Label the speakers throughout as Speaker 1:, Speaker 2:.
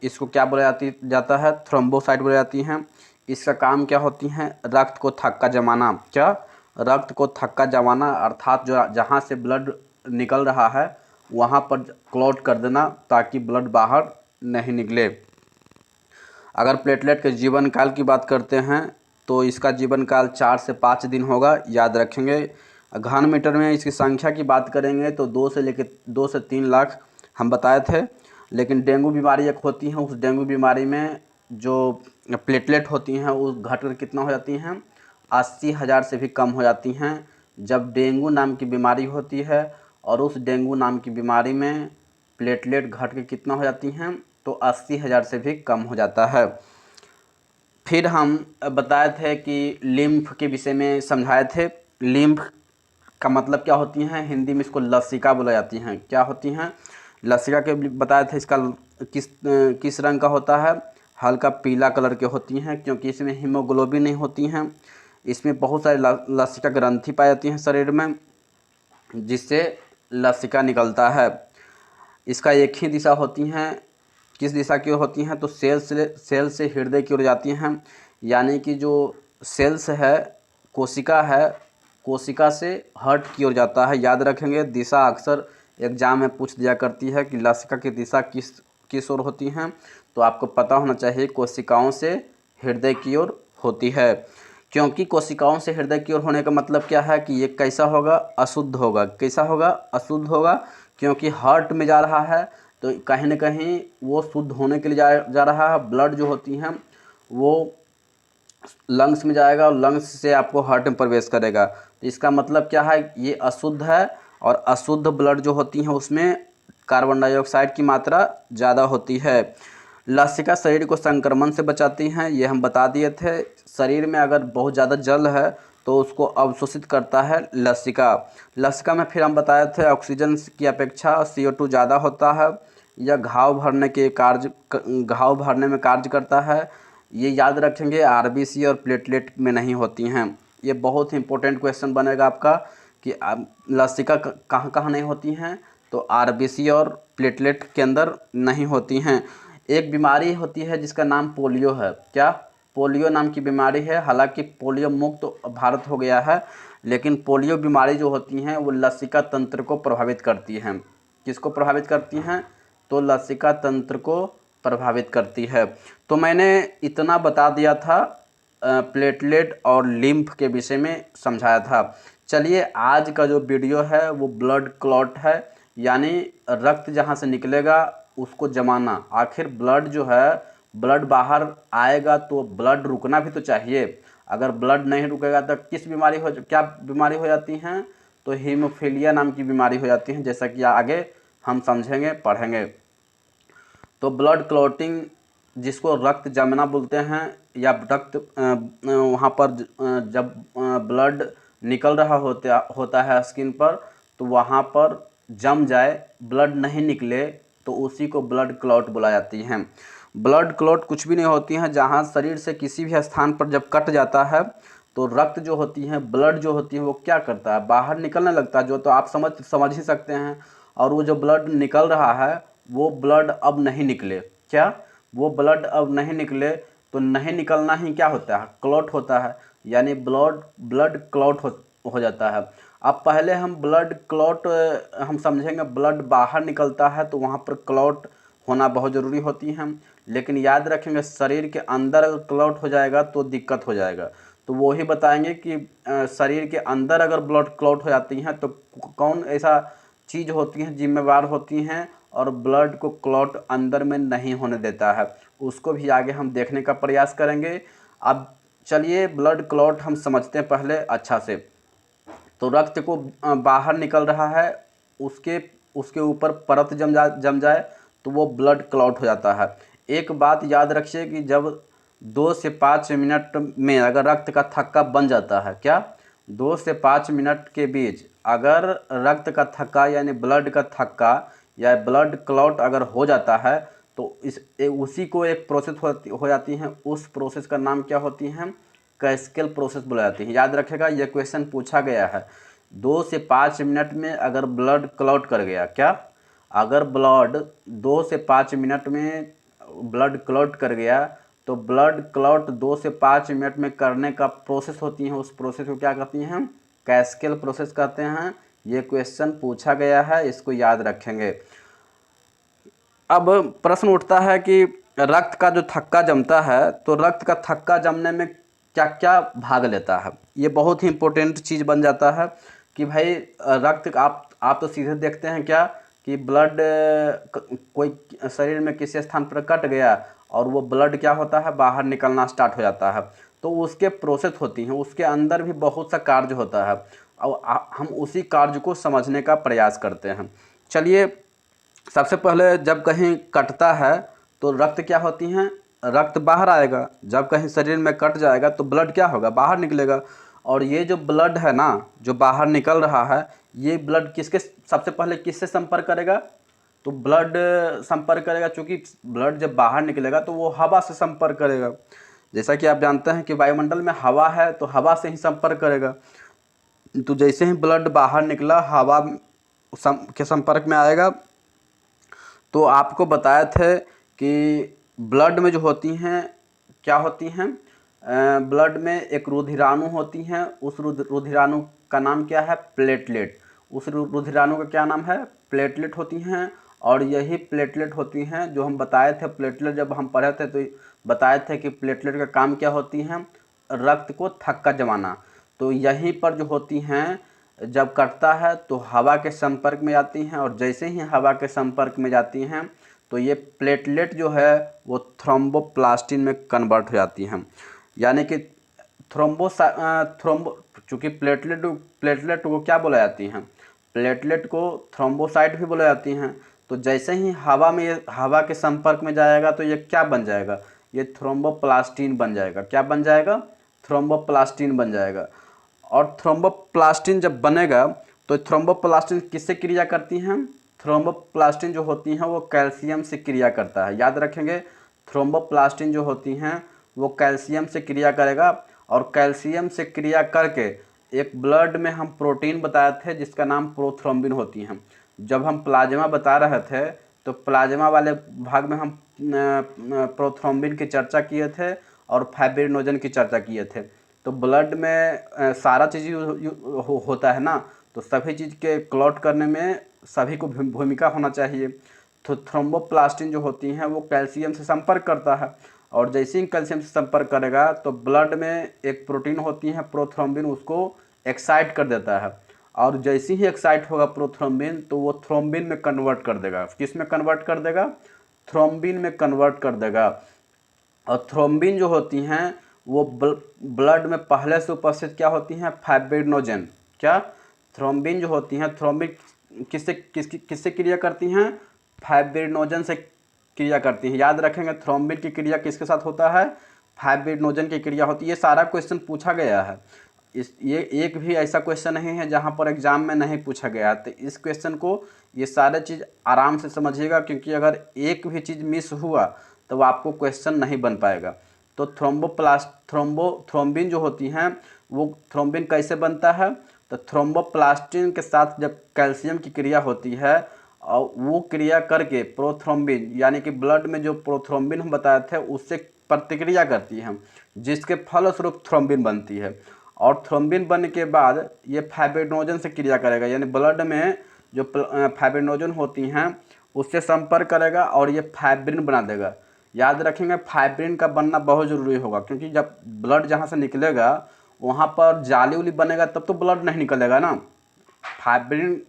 Speaker 1: इसको क्या बोला जाता है, थ्रोम्बोसाइट बोला जाती हैं। इसका काम क्या होती हैं, रक्त को थक्का जमाना। क्या, रक्त को थक्का जमाना, अर्थात जो जहाँ से ब्लड निकल रहा है वहाँ पर क्लॉट कर देना ताकि ब्लड बाहर नहीं निकले। अगर प्लेटलेट के जीवन काल की बात करते हैं तो इसका जीवन काल 4 से 5 दिन होगा, याद रखेंगे। घन मीटर में इसकी संख्या की बात करेंगे तो 2 से 3 लाख हम बताए थे। लेकिन डेंगू बीमारी एक होती है, उस डेंगू बीमारी में जो प्लेटलेट होती हैं वो घट कर कितना हो जाती हैं, 80,000 से भी कम हो जाती हैं। जब डेंगू नाम की बीमारी होती है और उस डेंगू नाम की बीमारी में प्लेटलेट घट के कितना हो जाती हैं, तो 80,000 से भी कम हो जाता है। फिर हम बताए थे कि लिम्फ के विषय में समझाए थे। लिम्फ का मतलब क्या होती हैं, हिंदी में इसको लसिका बोला जाती हैं। क्या होती हैं, लसिका के बताए थे। इसका किस रंग का होता है, हल्का पीला कलर के होती हैं, क्योंकि इसमें हीमोग्लोबिन नहीं होती हैं। इसमें बहुत सारी लसिका ग्रंथि पाई जाती हैं शरीर में, जिससे लसिका निकलता है। इसका एक ही दिशा होती हैं, किस दिशा की ओर होती हैं, तो सेल से हृदय की ओर जाती हैं। यानी कि जो सेल्स है, कोशिका है, कोशिका से हार्ट की ओर जाता है। याद रखेंगे, दिशा अक्सर एग्जाम में पूछ दिया करती है कि लसिका की दिशा किस ओर होती हैं, तो आपको पता होना चाहिए कोशिकाओं से हृदय की ओर होती है। क्योंकि कोशिकाओं से हृदय की ओर होने का मतलब क्या है कि ये कैसा होगा, अशुद्ध होगा। कैसा होगा, अशुद्ध होगा, क्योंकि हार्ट में जा रहा है तो कहीं ना कहीं वो शुद्ध होने के लिए जा रहा है। ब्लड जो होती हैं वो लंग्स में जाएगा और लंग्स से आपको हार्ट में प्रवेश करेगा। तो इसका मतलब क्या है, ये अशुद्ध है, और अशुद्ध ब्लड जो होती हैं उसमें कार्बन डाइऑक्साइड की मात्रा ज़्यादा होती है। लसिका शरीर को संक्रमण से बचाती हैं, ये हम बता दिए थे। शरीर में अगर बहुत ज़्यादा जल है तो उसको अवशोषित करता है लसिका। लसिका में फिर हम बताए थे ऑक्सीजन की अपेक्षा CO2 ज़्यादा होता है। यह घाव भरने में कार्य करता है। ये याद रखेंगे, RBC और प्लेटलेट में नहीं होती हैं। ये बहुत ही इंपॉर्टेंट क्वेश्चन बनेगा आपका कि लसिका कहाँ कहाँ नहीं होती हैं, तो RBC और प्लेटलेट के अंदर नहीं होती हैं। एक बीमारी होती है जिसका नाम पोलियो है। क्या, पोलियो नाम की बीमारी है। हालांकि पोलियो मुक्त भारत हो गया है, लेकिन पोलियो बीमारी जो होती हैं वो लसिका तंत्र को प्रभावित करती हैं। किसको प्रभावित करती हैं, तो लसिका तंत्र को प्रभावित करती है। तो मैंने इतना बता दिया था, प्लेटलेट और लिम्फ के विषय में समझाया था। चलिए, आज का जो वीडियो है वो ब्लड क्लॉट है, यानी रक्त जहाँ से निकलेगा उसको जमाना। आखिर ब्लड जो है, ब्लड बाहर आएगा तो ब्लड रुकना भी तो चाहिए। अगर ब्लड नहीं रुकेगा तो क्या बीमारी हो जाती हैं, तो हीमोफीलिया नाम की बीमारी हो जाती है, जैसा कि आगे हम समझेंगे, पढ़ेंगे। तो ब्लड क्लॉटिंग, जिसको रक्त जमना बोलते हैं, या रक्त वहाँ पर जब ब्लड निकल रहा होता है स्किन पर, तो वहाँ पर जम जाए, ब्लड नहीं निकले, तो उसी को ब्लड क्लॉट बोला जाती है। ब्लड क्लॉट कुछ भी नहीं होती हैं, जहाँ शरीर से किसी भी स्थान पर जब कट जाता है तो रक्त जो होती है, ब्लड जो होती है, वो क्या करता है, बाहर निकलने लगता है, जो तो आप समझ ही सकते हैं। और वो जो ब्लड निकल रहा है वो ब्लड अब नहीं निकले। क्या, वो ब्लड अब नहीं निकले, तो नहीं निकलना ही क्या होता है, क्लॉट होता है। यानी ब्लड क्लॉट हो जाता है। अब पहले हम ब्लड क्लॉट हम समझेंगे, ब्लड बाहर निकलता है तो वहाँ पर क्लॉट होना बहुत ज़रूरी होती है। लेकिन याद रखेंगे, शरीर के अंदर अगर क्लॉट हो जाएगा तो दिक्कत हो जाएगा। तो वो ही बताएंगे कि शरीर के अंदर अगर ब्लड क्लॉट हो जाती हैं तो कौन ऐसा चीज़ होती हैं, जिम्मेवार होती हैं और ब्लड को क्लॉट अंदर में नहीं होने देता है, उसको भी आगे हम देखने का प्रयास करेंगे। अब चलिए, ब्लड क्लॉट हम समझते हैं पहले अच्छा से। तो रक्त को बाहर निकल रहा है, उसके ऊपर परत जम जाए तो वो ब्लड क्लॉट हो जाता है। एक बात याद रखिए कि जब 2 से 5 मिनट में अगर रक्त का थक्का बन जाता है, क्या, 2 से 5 मिनट के बीच अगर रक्त का थक्का यानी ब्लड का थक्का या ब्लड क्लॉट अगर हो जाता है, तो उसी को एक प्रोसेस हो जाती है। उस प्रोसेस का नाम क्या होती है, कैस्केल प्रोसेस बोला जाती है। याद रखेगा, यह क्वेश्चन पूछा गया है। 2 से 5 मिनट में अगर ब्लड क्लॉट कर गया, क्या, अगर ब्लड 2 से 5 मिनट में ब्लड क्लॉट कर गया तो ब्लड क्लॉट 2 से 5 मिनट में करने का प्रोसेस होती है, उस प्रोसेस को क्या कहती हैं हम? कैस्केल प्रोसेस कहते हैं। ये क्वेश्चन पूछा गया है, इसको याद रखेंगे। अब प्रश्न उठता है कि रक्त का जो थक्का जमता है तो रक्त का थक्का जमने में क्या क्या भाग लेता है। ये बहुत ही इम्पोर्टेंट चीज़ बन जाता है कि भाई रक्त आप तो सीधे देखते हैं क्या कि ब्लड कोई शरीर में किसी स्थान पर कट गया और वो ब्लड क्या होता है, बाहर निकलना स्टार्ट हो जाता है। तो उसके प्रोसेस होती हैं, उसके अंदर भी बहुत सा कार्य होता है और हम उसी कार्य को समझने का प्रयास करते हैं। चलिए, सबसे पहले जब कहीं कटता है तो रक्त क्या होती हैं? रक्त बाहर आएगा। जब कहीं शरीर में कट जाएगा तो ब्लड क्या होगा? बाहर निकलेगा। और ये जो ब्लड है ना, जो बाहर निकल रहा है, ये ब्लड किसके सबसे पहले किससे संपर्क करेगा? तो ब्लड संपर्क करेगा, चूँकि ब्लड जब बाहर निकलेगा तो वो हवा से संपर्क करेगा। जैसा कि आप जानते हैं कि वायुमंडल में हवा है तो हवा से ही संपर्क करेगा। तो जैसे ही ब्लड बाहर निकला, हवा के संपर्क में आएगा। तो आपको बताए थे कि ब्लड में जो होती हैं, क्या होती हैं? ब्लड में एक रुधिराणु होती हैं। उस रुधिराणु का नाम क्या है? प्लेटलेट। उस रुधिराणु का क्या नाम है? प्लेटलेट होती हैं। और यही प्लेटलेट होती हैं जो हम बताए थे, प्लेटलेट जब हम पढ़े थे तो बताए थे कि प्लेटलेट का काम क्या होती हैं? रक्त को थक्का जमाना। तो यहीं पर जो होती हैं, जब कटता है तो हवा के संपर्क में जाती हैं और जैसे ही हवा के संपर्क में जाती हैं तो ये प्लेटलेट जो है वो थ्रोम्बोप्लास्टिन में कन्वर्ट हो जाती हैं। यानी कि चूँकि प्लेटलेट को क्या बोला जाती हैं? प्लेटलेट को थ्रोम्बोसाइट भी बोला जाती हैं। तो जैसे ही हवा के संपर्क में जाएगा तो ये क्या बन जाएगा? ये थ्रोम्बोप्लास्टिन बन जाएगा। क्या बन जाएगा? थ्रोम्बोप्लास्टिन बन जाएगा। और थ्रोम्बोप्लास्टिन जब बनेगा तो थ्रोम्बोप्लास्टिन किससे क्रिया करती हैं? थ्रोम्बोप्लास्टिन जो होती हैं वो कैल्शियम से क्रिया करता है। याद रखेंगे, थ्रोम्बोप्लास्टिन जो होती हैं वो कैल्शियम से क्रिया करेगा और कैल्शियम से क्रिया करके एक ब्लड में हम प्रोटीन बताए थे जिसका नाम प्रोथ्रोम्बिन होती हैं। जब हम प्लाज्मा बता रहे थे तो प्लाज्मा वाले भाग में हम प्रोथ्रोम्बिन की चर्चा किए थे और फाइब्रिनोजन की चर्चा किए थे। तो ब्लड में सारा चीज़ होता है ना, तो सभी चीज़ के क्लॉट करने में सभी को भूमिका होना चाहिए। तो थ्रोम्बोप्लास्टिन जो होती हैं वो कैल्शियम से संपर्क करता है और जैसे ही कैल्शियम से संपर्क करेगा तो ब्लड में एक प्रोटीन होती है प्रोथ्रोम्बिन, उसको एक्साइट कर देता है और जैसे ही एक्साइट होगा प्रोथ्रोम्बिन तो वो थ्रोम्बिन में कन्वर्ट कर देगा। किस में कन्वर्ट कर देगा? थ्रोम्बिन में कन्वर्ट कर देगा। और थ्रोम्बिन जो होती हैं वो ब्लड में पहले से उपस्थित क्या होती हैं? फाइब्रिनोजन। क्या? थ्रोम्बिन जो होती हैं, थ्रोम्बिन किससे क्रिया करती हैं? फाइब्रिनोजन से क्रिया करती हैं। याद रखेंगे, थ्रोम्बिन की क्रिया किसके साथ होता है? फाइब्रिनोजन की क्रिया होती है। ये सारा क्वेश्चन पूछा गया है। ये एक भी ऐसा क्वेश्चन नहीं है जहाँ पर एग्जाम में नहीं पूछा गया है। तो इस क्वेश्चन को ये सारे चीज़ आराम से समझिएगा, क्योंकि अगर एक भी चीज़ मिस हुआ तो आपको क्वेश्चन नहीं बन पाएगा। तो थ्रोम्बिन जो होती हैं वो थ्रोम्बिन कैसे बनता है? तो थ्रोम्बोप्लास्टिन के साथ जब कैल्शियम की क्रिया होती है और वो क्रिया करके प्रोथ्रोम्बिन, यानी कि ब्लड में जो प्रोथ्रोम्बिन हम बताए थे उससे प्रतिक्रिया करती है, जिसके फलस्वरूप थ्रोम्बिन बनती है। और थ्रोम्बिन बनने के बाद ये फाइब्रिनोजन से क्रिया करेगा, यानी ब्लड में जो फाइब्रिनोजन होती हैं उससे संपर्क करेगा और ये फाइब्रिन बना देगा। याद रखेंगे, फाइब्रिन का बनना बहुत ज़रूरी होगा, क्योंकि जब ब्लड जहाँ से निकलेगा वहाँ पर जाली उली बनेगा तब तो ब्लड नहीं निकलेगा ना। फाइब्रिन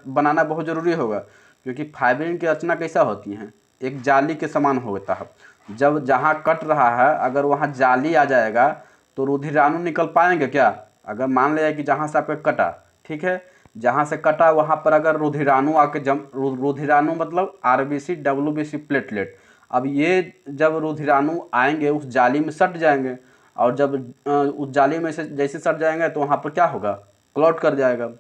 Speaker 1: बनाना बहुत ज़रूरी होगा, क्योंकि फाइब्रिन की रचना कैसा होती है? एक जाली के समान होता है। जब जहाँ कट रहा है अगर वहाँ जाली आ जाएगा तो रुधिराणु निकल पाएंगे क्या? अगर मान लिया कि जहाँ से आपका कटा, ठीक है, जहाँ से कटा वहाँ पर अगर रुधिराणु आके रुधिराणु मतलब आरबीसी, डब्ल्यूबीसी, प्लेटलेट, अब ये जब रुधिराणु आएंगे उस जाली में सट जाएंगे और जब उस जाली में से जैसे सट जाएंगे तो वहाँ पर क्या होगा? क्लॉट कर जाएगा।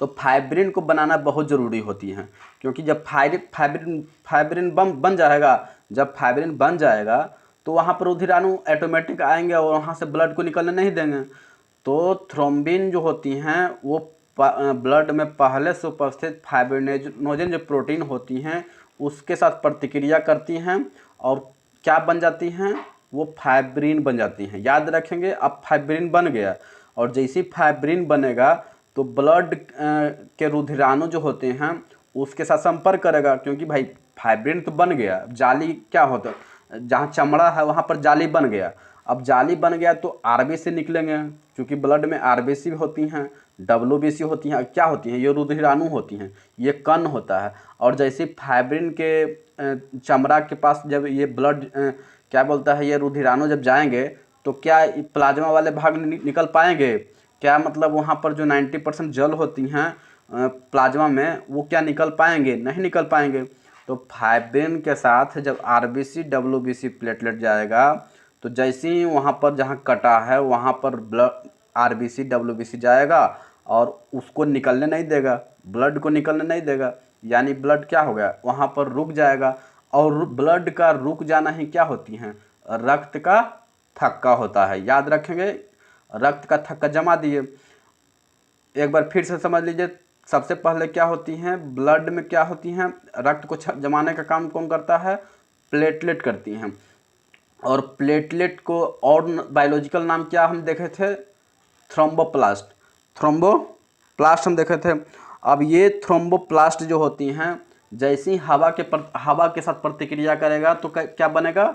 Speaker 1: तो फाइब्रिन को बनाना बहुत ज़रूरी होती है, क्योंकि जब फाइब्रिन बन जाएगा, जब फाइब्रिन बन जाएगा तो वहाँ पर रुधिराणु ऑटोमेटिक आएंगे और वहाँ से ब्लड को निकलने नहीं देंगे। तो थ्रोम्बिन जो होती हैं वो ब्लड में पहले से उपस्थित फाइब्रिनोजन जो प्रोटीन होती हैं उसके साथ प्रतिक्रिया करती हैं और क्या बन जाती हैं, वो फाइब्रिन बन जाती हैं। याद रखेंगे, अब फाइब्रिन बन गया और जैसे ही फाइब्रिन बनेगा तो ब्लड के रुधिराणु जो होते हैं उसके साथ संपर्क करेगा, क्योंकि भाई फाइब्रिन तो बन गया, जाली क्या होता है, जहाँ चमड़ा है वहाँ पर जाली बन गया। अब जाली बन गया तो आरबीसी निकलेंगे, क्योंकि ब्लड में आरबीसी भी होती हैं, डब्ल्यूबीसी होती हैं, क्या होती हैं, ये रुधिराणु होती हैं, ये कण होता है। और जैसे फाइब्रिन के चमड़ा के पास जब ये ब्लड क्या बोलता है, ये रुधिराणु जब जाएंगे तो क्या प्लाज्मा वाले भाग निकल पाएंगे? क्या मतलब वहाँ पर जो 90% जल होती हैं प्लाज्मा में, वो क्या निकल पाएंगे? नहीं निकल पाएंगे। तो फाइब्रिन के साथ जब आरबीसी डब्ल्यूबीसी प्लेटलेट जाएगा तो जैसे ही वहाँ पर जहाँ कटा है वहाँ पर ब्लड आरबीसी डब्ल्यूबीसी जाएगा और उसको निकलने नहीं देगा, ब्लड को निकलने नहीं देगा, यानी ब्लड क्या हो गया, वहाँ पर रुक जाएगा। और ब्लड का रुक जाना ही क्या होती हैं, रक्त का थक्का होता है। याद रखेंगे, रक्त का थक्का जमा दिए। एक बार फिर से समझ लीजिए, सबसे पहले क्या होती हैं, ब्लड में क्या होती हैं, रक्त को जमाने का काम कौन करता है, प्लेटलेट करती हैं। और प्लेटलेट को और बायोलॉजिकल नाम क्या हम देखे थे, थ्रोम्बोप्लास्ट, थ्रोम्बोप्लास्ट हम देखे थे। अब ये थ्रोम्बोप्लास्ट जो होती हैं, जैसे ही हवा के साथ प्रतिक्रिया करेगा तो क्या बनेगा,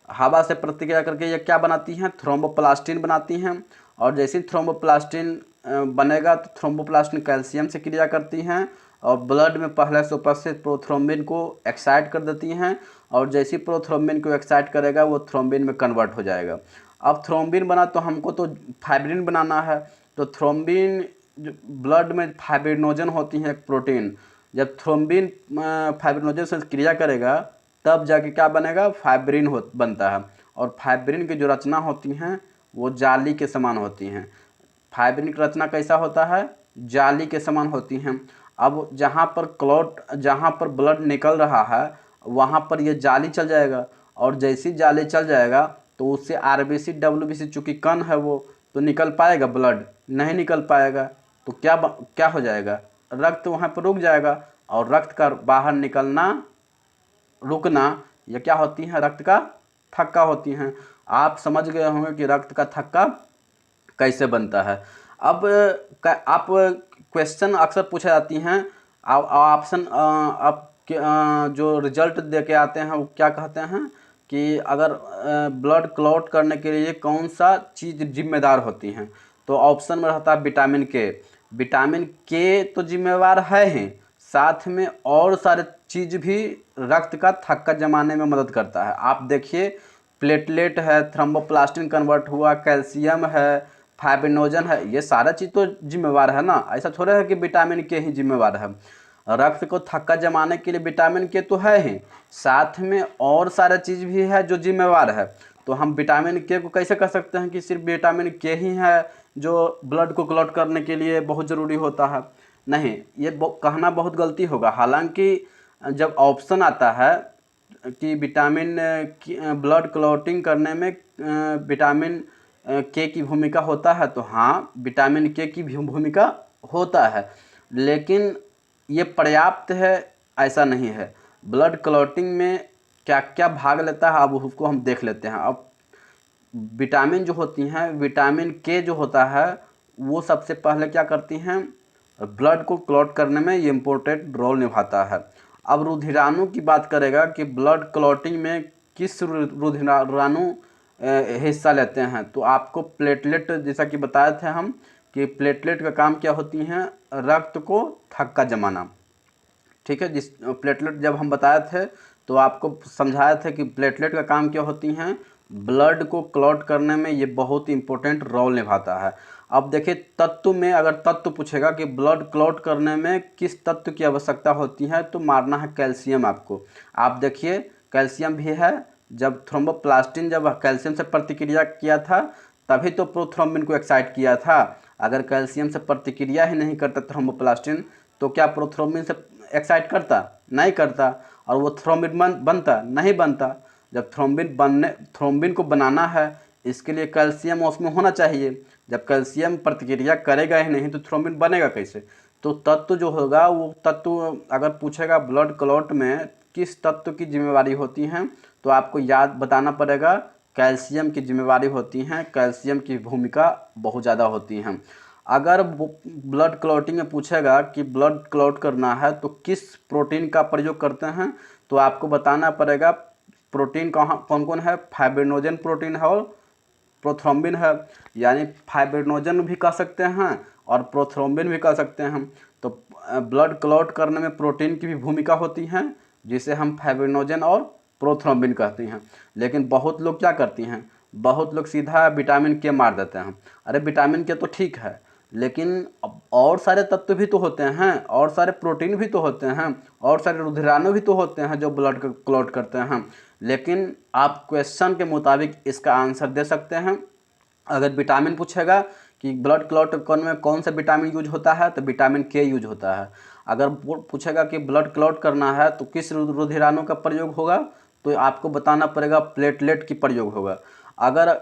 Speaker 1: हवा से प्रतिक्रिया करके ये क्या बनाती हैं, थ्रोम्बोप्लास्टिन बनाती हैं। और जैसे ही थ्रोम्बोप्लास्टिन बनेगा तो थ्रोम्बोप्लास्टिन कैल्शियम से क्रिया करती हैं और ब्लड में पहले से उपस्थित प्रोथ्रोम्बिन को एक्साइट कर देती हैं। और जैसे ही प्रोथ्रोम्बिन को एक्साइट करेगा वो थ्रोम्बिन में कन्वर्ट हो जाएगा। अब थ्रोम्बिन बना तो हमको तो फाइब्रिन बनाना है, तो थ्रोम्बिन ब्लड में फाइब्रिनोजन होती है एक प्रोटीन, जब थ्रोम्बिन फाइब्रिनोजन से क्रिया करेगा तब जाके क्या बनेगा, फाइब्रिन बनता है। और फाइब्रिन की जो रचना होती हैं वो जाली के समान होती हैं। फाइब्रिन की रचना कैसा होता है, जाली के समान होती हैं। अब जहाँ पर ब्लड निकल रहा है वहाँ पर ये जाली चल जाएगा, और जैसी जाली चल जाएगा तो उससे आरबीसी डब्ल्यूबीसी, चूँकि कण है वो, तो निकल पाएगा, ब्लड नहीं निकल पाएगा। तो क्या हो जाएगा, रक्त वहाँ पर रुक जाएगा। और रक्त का बाहर निकलना रुकना ये क्या होती हैं, रक्त का थक्का होती हैं। आप समझ गए होंगे कि रक्त का थक्का कैसे बनता है। अब आप क्वेश्चन अक्सर पूछे जाती हैं, ऑप्शन आप जो रिजल्ट दे के आते हैं वो क्या कहते हैं कि अगर ब्लड क्लॉट करने के लिए कौन सा चीज़ जिम्मेदार होती हैं, तो ऑप्शन में रहता है विटामिन के। विटामिन के तो जिम्मेवार है ही, साथ में और सारे चीज़ भी रक्त का थक्का जमाने में मदद करता है। आप देखिए, प्लेटलेट है, थ्रोम्बोप्लास्टिन कन्वर्ट हुआ, कैल्शियम है, फाइब्रिनोजन है, ये सारा चीज़ तो जिम्मेवार है ना। ऐसा थोड़ा है कि विटामिन के ही जिम्मेवार है। रक्त को थक्का जमाने के लिए विटामिन के तो है ही, साथ में और सारा चीज़ भी है जो जिम्मेवार है। तो हम विटामिन के को कैसे कह सकते हैं कि सिर्फ विटामिन के ही है जो ब्लड को क्लॉट करने के लिए बहुत ज़रूरी होता है? नहीं, ये कहना बहुत गलती होगा। हालांकि जब ऑप्शन आता है कि विटामिन ब्लड क्लॉटिंग करने में विटामिन के की भूमिका होता है, तो हाँ, विटामिन के की भी भूमिका होता है, लेकिन ये पर्याप्त है ऐसा नहीं है। ब्लड क्लॉटिंग में क्या क्या भाग लेता है अब उसको हम देख लेते हैं। अब विटामिन जो होती हैं, विटामिन के जो होता है वो सबसे पहले क्या करती हैं, ब्लड को क्लॉट करने में ये इम्पोर्टेंट रोल निभाता है। अब रुधिराणु की बात करेगा कि ब्लड क्लॉटिंग में किस रुधिराणु हिस्सा लेते हैं, तो आपको प्लेटलेट, जैसा कि बताए थे हम कि प्लेटलेट का काम क्या होती हैं, रक्त को थक्का जमाना। ठीक है, जिस प्लेटलेट जब हम बताए थे तो आपको समझाया था कि प्लेटलेट का काम क्या होती हैं, ब्लड को क्लॉट करने में ये बहुत ही इंपॉर्टेंट रोल निभाता है। अब देखिए, तत्व में अगर तत्व पूछेगा कि ब्लड क्लॉट करने में किस तत्व की आवश्यकता होती है, तो मारना है कैल्शियम आपको। आप देखिए, कैल्शियम भी है। जब थ्रोम्बोप्लास्टिन जब कैल्शियम से प्रतिक्रिया किया था तभी तो प्रोथ्रोम्बिन को एक्साइट किया था। अगर कैल्शियम से प्रतिक्रिया ही नहीं करता थ्रोम्बोप्लास्टिन तो क्या प्रोथ्रोम्बिन से एक्साइट करता? नहीं करता। और वो थ्रोम्बिन बनता? नहीं बनता। जब थ्रोम्बिन को बनाना है, इसके लिए कैल्शियम उसमें होना चाहिए। जब कैल्शियम प्रतिक्रिया करेगा ही नहीं तो थ्रोम्बिन बनेगा कैसे? तो तत्व जो होगा, वो तत्व अगर पूछेगा ब्लड क्लॉट में किस तत्व की जिम्मेवारी होती हैं, तो आपको याद बताना पड़ेगा कैल्शियम की जिम्मेवारी होती हैं। कैल्शियम की भूमिका बहुत ज़्यादा होती हैं। अगर ब्लड क्लॉटिंग में पूछेगा कि ब्लड क्लॉट करना है तो किस प्रोटीन का प्रयोग करते हैं, तो आपको बताना पड़ेगा प्रोटीन कौन कौन है। फाइब्रिनोजन प्रोटीन है और प्रोथ्रोम्बिन है, यानी फाइब्रिनोजन भी कह सकते हैं और प्रोथ्रोम्बिन भी कह सकते हैं। तो ब्लड क्लॉट करने में प्रोटीन की भी भूमिका होती है, जिसे हम फाइब्रिनोजन और प्रोथ्रोम्बिन कहते हैं। लेकिन बहुत लोग क्या करती हैं, बहुत लोग सीधा विटामिन के मार देते हैं। अरे विटामिन के तो ठीक है, लेकिन और सारे तत्व भी तो होते हैं, और सारे प्रोटीन भी तो होते हैं, और सारे रुधिराणु भी तो होते हैं जो ब्लड क्लॉट करते हैं। लेकिन आप क्वेश्चन के मुताबिक इसका आंसर दे सकते हैं। अगर विटामिन पूछेगा कि ब्लड क्लॉट करने में कौन सा विटामिन यूज होता है, तो विटामिन के यूज होता है। अगर पूछेगा कि ब्लड क्लॉट करना है तो किस रुधिराणु का प्रयोग होगा, तो आपको बताना पड़ेगा प्लेटलेट की प्रयोग होगा। अगर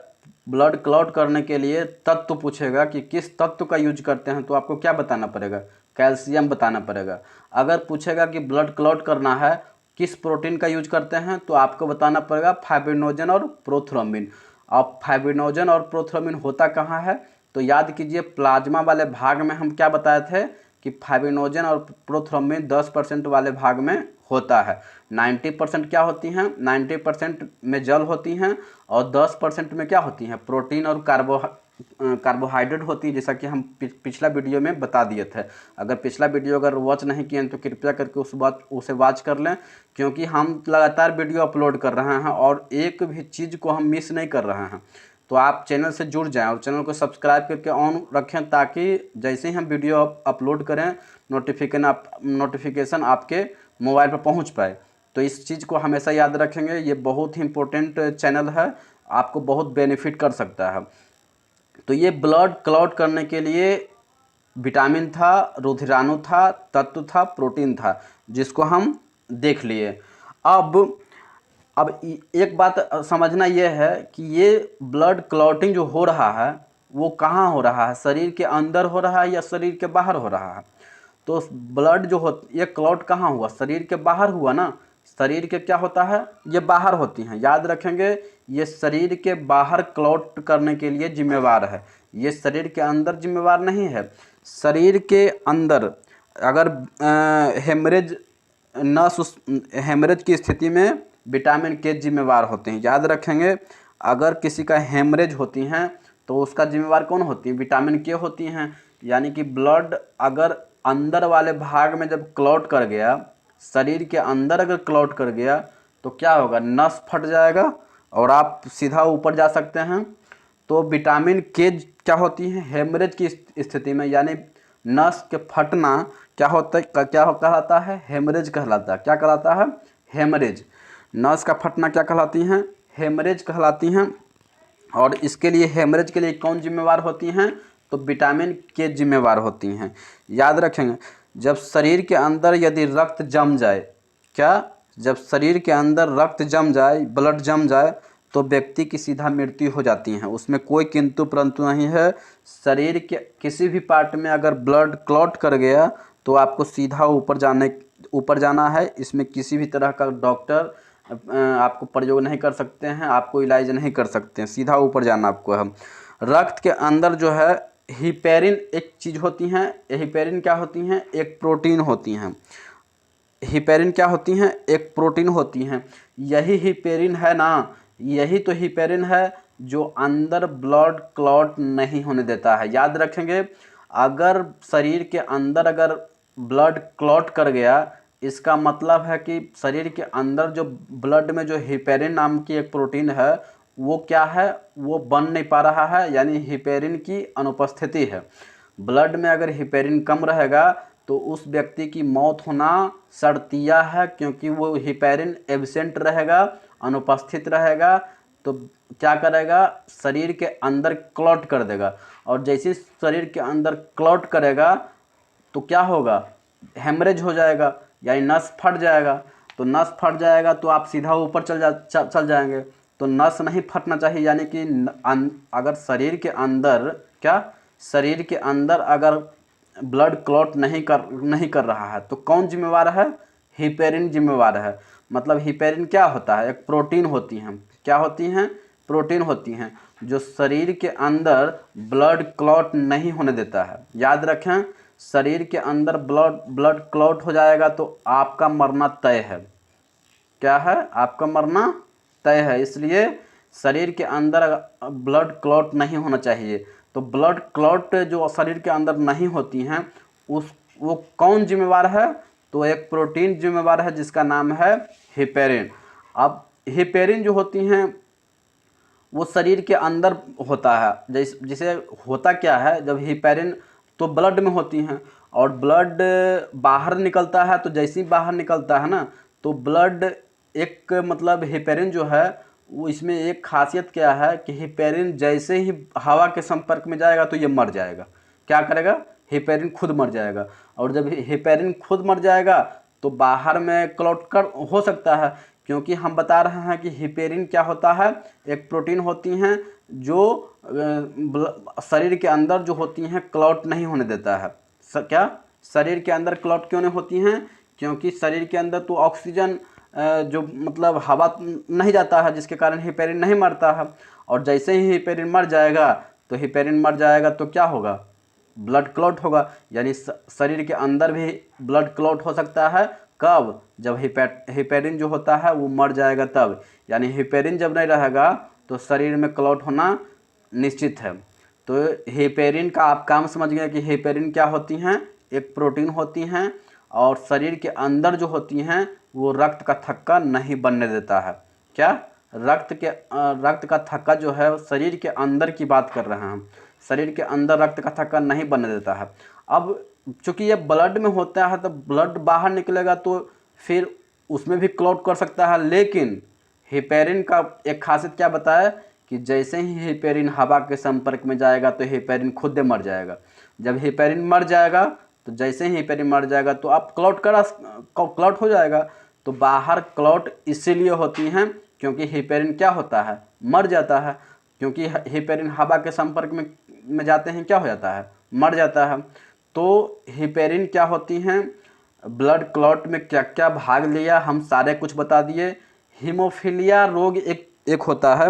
Speaker 1: ब्लड क्लॉट करने के लिए तत्व पूछेगा कि किस तत्व का यूज करते हैं, तो आपको क्या बताना पड़ेगा, कैल्शियम बताना पड़ेगा। अगर पूछेगा कि ब्लड क्लॉट करना है किस प्रोटीन का यूज करते हैं, तो आपको बताना पड़ेगा फाइब्रिनोजन और प्रोथ्रोम्बिन। अब फाइब्रिनोजन और प्रोथ्रोम्बिन होता कहाँ है, तो याद कीजिए प्लाज्मा वाले भाग में हम क्या बताए थे कि फाइब्रिनोजन और प्रोथ्रोम्बिन 10% वाले भाग में होता है। 90% क्या होती हैं, 90% में जल होती हैं और 10% में क्या होती हैं, प्रोटीन और कार्बोहाइड्रेट होती है, जैसा कि हम पिछला वीडियो में बता दिए थे। अगर पिछला वीडियो अगर वॉच नहीं किए हैं तो कृपया करके उसे वॉच कर लें, क्योंकि हम लगातार वीडियो अपलोड कर रहे हैं और एक भी चीज़ को हम मिस नहीं कर रहे हैं। तो आप चैनल से जुड़ जाएं और चैनल को सब्सक्राइब करके ऑन रखें, ताकि जैसे ही हम वीडियो अपलोड करें नोटिफिकेशन आपके मोबाइल पर पहुंच पाए। तो इस चीज़ को हमेशा याद रखेंगे, ये बहुत ही इम्पोर्टेंट चैनल है, आपको बहुत बेनिफिट कर सकता है। तो ये ब्लड क्लॉट करने के लिए विटामिन था, रुधिराणु था, तत्व था, प्रोटीन था, जिसको हम देख लिए। अब एक बात समझना यह है कि ये ब्लड क्लॉटिंग जो हो रहा है वो कहाँ हो रहा है, शरीर के अंदर हो रहा है या शरीर के बाहर हो रहा है। तो ब्लड जो हो ये क्लॉट कहाँ हुआ, शरीर के बाहर हुआ ना। शरीर के क्या होता है, ये बाहर होती हैं, याद रखेंगे। ये शरीर के बाहर क्लॉट करने के लिए जिम्मेवार है, ये शरीर के अंदर जिम्मेवार नहीं है। शरीर के अंदर अगर हेमरेज नस हेमरेज की स्थिति में विटामिन के जिम्मेवार होते हैं, याद रखेंगे। अगर किसी का हेमरेज होती हैं तो उसका जिम्मेवार कौन होती है, विटामिन के होती हैं। यानी कि ब्लड अगर अंदर वाले भाग में जब क्लॉट कर गया, शरीर के अंदर अगर क्लॉट कर गया तो क्या होगा, नस फट जाएगा और आप सीधा ऊपर जा सकते हैं। तो विटामिन के क्या होती है, हेमरेज की स्थिति में, यानी नस के फटना क्या होता है, क्या कहलाता है, हेमरेज कहलाता है। क्या कहलाता है, हेमरेज। नस का फटना क्या कहलाती हैं, हेमरेज कहलाती हैं। और इसके लिए हेमरेज के लिए कौन जिम्मेवार होती हैं, तो विटामिन के जिम्मेवार होती हैं। याद रखेंगे, जब शरीर के अंदर यदि रक्त जम जाए, क्या, जब शरीर के अंदर रक्त जम जाए, ब्लड जम जाए, तो व्यक्ति की सीधा मृत्यु हो जाती है, उसमें कोई किंतु परंतु नहीं है। शरीर के किसी भी पार्ट में अगर ब्लड क्लॉट कर गया तो आपको सीधा ऊपर जाना है। इसमें किसी भी तरह का डॉक्टर आपको प्रयोग नहीं कर सकते हैं, आपको इलाज नहीं कर सकते हैं, सीधा ऊपर जाना आपको है। रक्त के अंदर जो है हिपेरिन एक चीज़ होती हैं, हिपेरिन क्या होती हैं, एक प्रोटीन होती हैं। हिपेरिन क्या होती हैं, एक प्रोटीन होती हैं। यही हिपेरिन है ना, यही तो हिपेरिन है जो अंदर ब्लड क्लॉट नहीं होने देता है। याद रखेंगे, अगर शरीर के अंदर अगर ब्लड क्लॉट कर गया, इसका मतलब है कि शरीर के अंदर जो ब्लड में जो हिपेरिन नाम की एक प्रोटीन है वो क्या है, वो बन नहीं पा रहा है, यानी हिपेरिन की अनुपस्थिति है। ब्लड में अगर हिपेरिन कम रहेगा तो उस व्यक्ति की मौत होना शर्तिया है, क्योंकि वो हिपेरिन एब्सेंट रहेगा, अनुपस्थित रहेगा। तो क्या करेगा, शरीर के अंदर क्लॉट कर देगा, और जैसे शरीर के अंदर क्लॉट करेगा तो क्या होगा, हेमरेज हो जाएगा, यानी नस फट जाएगा। तो नस फट जाएगा तो आप सीधा ऊपर चल जाएंगे। तो नस नहीं फटना चाहिए, यानी कि अगर शरीर के अंदर क्या, शरीर के अंदर अगर ब्लड क्लॉट नहीं कर रहा है तो कौन जिम्मेवार है, हिपेरिन जिम्मेवार है। मतलब हिपेरिन क्या होता है, एक प्रोटीन होती हैं। क्या होती हैं? प्रोटीन होती हैं जो शरीर के अंदर ब्लड क्लॉट नहीं होने देता है। याद रखें, शरीर के अंदर ब्लड क्लॉट हो जाएगा तो आपका मरना तय है। क्या है? आपका मरना तय है। इसलिए शरीर के अंदर ब्लड क्लॉट नहीं होना चाहिए। तो ब्लड क्लॉट जो शरीर के अंदर नहीं होती हैं वो कौन जिम्मेवार है? तो एक प्रोटीन जिम्मेवार है जिसका नाम है हिपेरिन। अब हिपेरिन जो होती हैं वो शरीर के अंदर होता है। जैसे होता क्या है, जब हिपेरिन तो ब्लड में होती हैं और ब्लड बाहर निकलता है, तो जैसे ही बाहर निकलता है ना, तो ब्लड एक मतलब हिपेरिन जो है वो, इसमें एक खासियत क्या है कि हिपेरिन जैसे ही हवा के संपर्क में जाएगा तो ये मर जाएगा। क्या करेगा? हिपेरिन खुद मर जाएगा। और जब हिपेरिन खुद मर जाएगा तो बाहर में क्लॉट कर हो सकता है, क्योंकि हम बता रहे हैं कि हिपेरिन क्या होता है, एक प्रोटीन होती हैं जो शरीर के अंदर जो होती हैं क्लॉट नहीं होने देता है। क्या शरीर के अंदर क्लॉट क्यों नहीं होती हैं? क्योंकि शरीर के अंदर तो ऑक्सीजन जो मतलब हवा नहीं जाता है, जिसके कारण हिपेरिन नहीं मरता है। और जैसे ही हिपेरिन मर जाएगा तो क्या होगा? ब्लड क्लॉट होगा। यानी शरीर के अंदर भी ब्लड क्लॉट हो सकता है। कब? जब हिपेरिन जो होता है वो मर जाएगा तब। यानी हिपेरिन जब नहीं रहेगा तो शरीर में क्लॉट होना निश्चित है। तो हिपेरिन का आप काम समझ गए कि हिपेरिन क्या होती हैं, एक प्रोटीन होती हैं और शरीर के अंदर जो होती हैं वो रक्त का थक्का नहीं बनने देता है। क्या? रक्त का थक्का जो है शरीर के अंदर की बात कर रहे हैं हम। शरीर के अंदर रक्त का थक्का नहीं बनने देता है। अब चूंकि ये ब्लड में होता है तो ब्लड बाहर निकलेगा तो फिर उसमें भी क्लॉट कर सकता है। लेकिन हिपेरिन का एक खासियत क्या बताया कि जैसे ही हिपेरिन हवा के संपर्क में जाएगा तो हिपेरिन खुद मर जाएगा। जब हिपेरिन मर जाएगा तो जैसे ही हिपेरिन मर जाएगा तो आप क्लॉट हो जाएगा। तो बाहर क्लॉट इसीलिए होती हैं क्योंकि हिपेरिन क्या होता है, मर जाता है। क्योंकि हिपेरिन हवा के संपर्क में जाते हैं, क्या हो जाता है, मर जाता है। तो हिपेरिन क्या होती हैं, ब्लड क्लॉट में क्या क्या भाग लिया हम सारे कुछ बता दिए। हीमोफीलिया रोग एक होता है।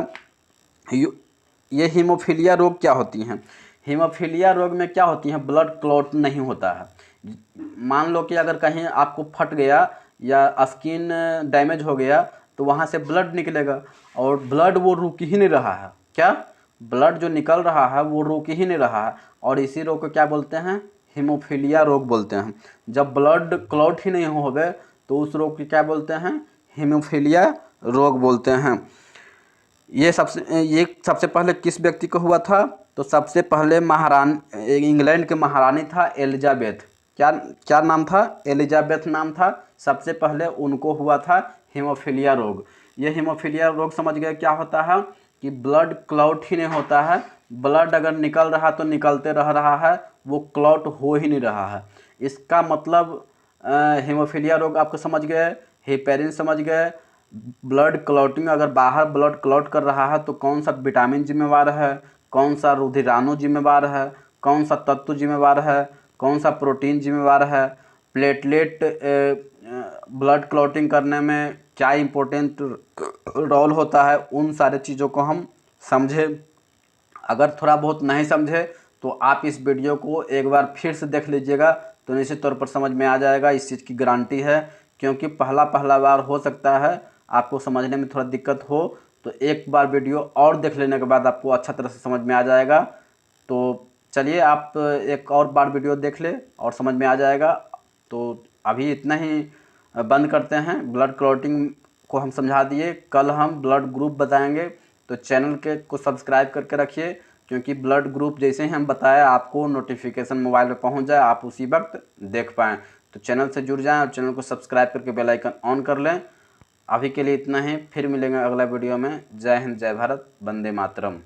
Speaker 1: ये हीमोफीलिया रोग क्या होती हैं? हीमोफीलिया रोग में क्या होती हैं, ब्लड क्लॉट नहीं होता है। मान लो कि अगर कहीं आपको फट गया या स्किन डैमेज हो गया तो वहाँ से ब्लड निकलेगा और ब्लड वो रुक ही नहीं रहा है। क्या? ब्लड जो निकल रहा है वो रुक ही नहीं रहा है और इसी रोग को क्या बोलते हैं? हीमोफीलिया रोग बोलते हैं। जब ब्लड क्लॉट ही नहीं होवे तो उस रोग को क्या बोलते हैं? हीमोफीलिया रोग बोलते हैं। ये सबसे पहले किस व्यक्ति को हुआ था? तो सबसे पहले इंग्लैंड के महारानी था एलिजाबेथ। क्या नाम था? एलिजाबेथ नाम था। सबसे पहले उनको हुआ था हीमोफीलिया रोग। ये हीमोफीलिया रोग समझ गए क्या होता है कि ब्लड क्लॉट ही नहीं होता है। ब्लड अगर निकल रहा तो निकलते रह रहा है, वो क्लॉट हो ही नहीं रहा है। इसका मतलब हीमोफीलिया रोग आपको समझ गए, हिपेरिन समझ गए। ब्लड क्लॉटिंग, अगर बाहर ब्लड क्लॉट कर रहा है तो कौन सा विटामिन जिम्मेवार है, कौन सा रुधिराणु जिम्मेवार है, कौन सा तत्व जिम्मेवार है, कौन सा प्रोटीन जिम्मेवार है, प्लेटलेट ब्लड क्लॉटिंग करने में क्या इम्पोर्टेंट रोल होता है, उन सारे चीज़ों को हम समझे। अगर थोड़ा बहुत नहीं समझे तो आप इस वीडियो को एक बार फिर से देख लीजिएगा तो निश्चित तौर पर समझ में आ जाएगा। इस चीज़ की गारंटी है, क्योंकि पहला बार हो सकता है आपको समझने में थोड़ा दिक्कत हो, तो एक बार वीडियो और देख लेने के बाद आपको अच्छा तरह से समझ में आ जाएगा। तो चलिए आप एक और बार वीडियो देख ले और समझ में आ जाएगा। तो अभी इतना ही बंद करते हैं। ब्लड क्लॉटिंग को हम समझा दिए, कल हम ब्लड ग्रुप बताएंगे। तो चैनल के को सब्सक्राइब करके रखिए, क्योंकि ब्लड ग्रुप जैसे ही हम बताया आपको नोटिफिकेशन मोबाइल में पहुंच जाए, आप उसी वक्त देख पाएँ। तो चैनल से जुड़ जाएं और चैनल को सब्सक्राइब करके बेल आइकन ऑन कर लें। अभी के लिए इतना ही, फिर मिलेंगे अगला वीडियो में। जय हिंद, जय भारत, वंदे मातरम।